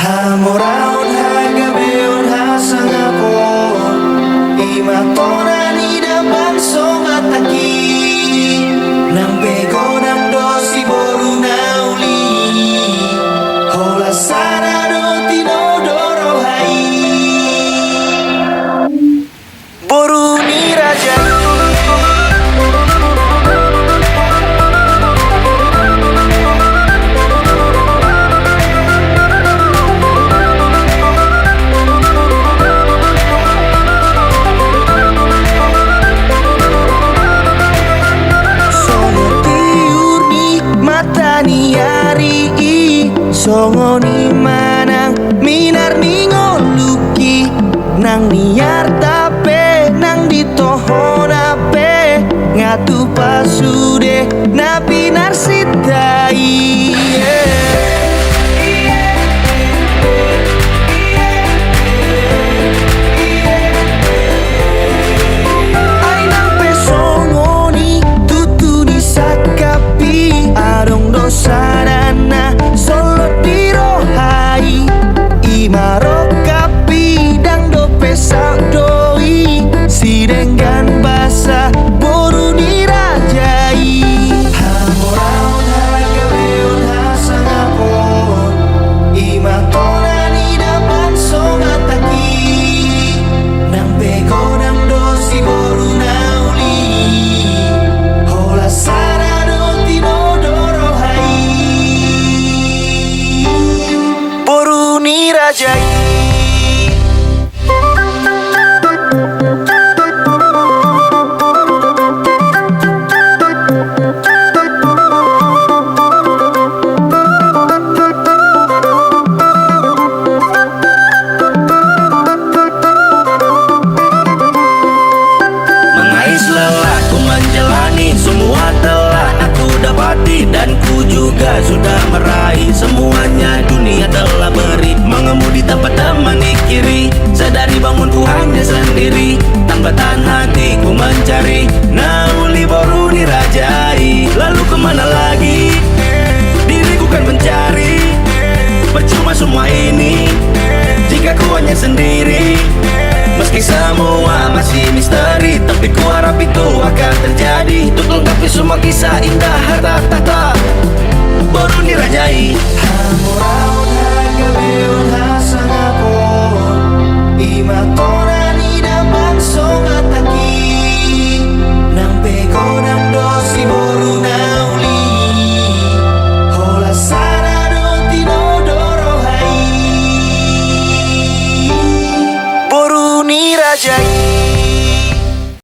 Hamoraon hagabeon hasangapon Imatonan idabang songataki Nang bego nang dosi boru nauli Hola sana do tinodoro hai Boru ni raja Songo ni manang minar ni ngoluki nang niar tape nang ditohon ape ngatu pasude na pinar sitai Ay nang pesongo ni tutu ni sakapi adong dosarana Marokapi dang do pesau doi sidenggan basa boru dirajai Hamoraon hagabeon hasangapon Imatonan idabang songataki Nang bego nang dosi boru nauli Hola sana do tinodoro hai Boru nirajai dan ku juga sudah meraih semuanya dunia telah beri mengemudi tanpa temani kiri sadari bangunku hanya sendiri tanpa tahan hatiku mencari nauli baru dirajai lalu kemana lagi diriku kan mencari percuma semua ini jika ku hanya sendiri meski semua masih misteri tapi ku harap itu akan terjadi untuk lengkapi semua kisah indah harta tahta baru dirajai Hamoraon hagabeon hasangapon Imatonan idabang songataki Nang bego nang dosi boru nauli Hola sana do tinodoro hai Boru nirajai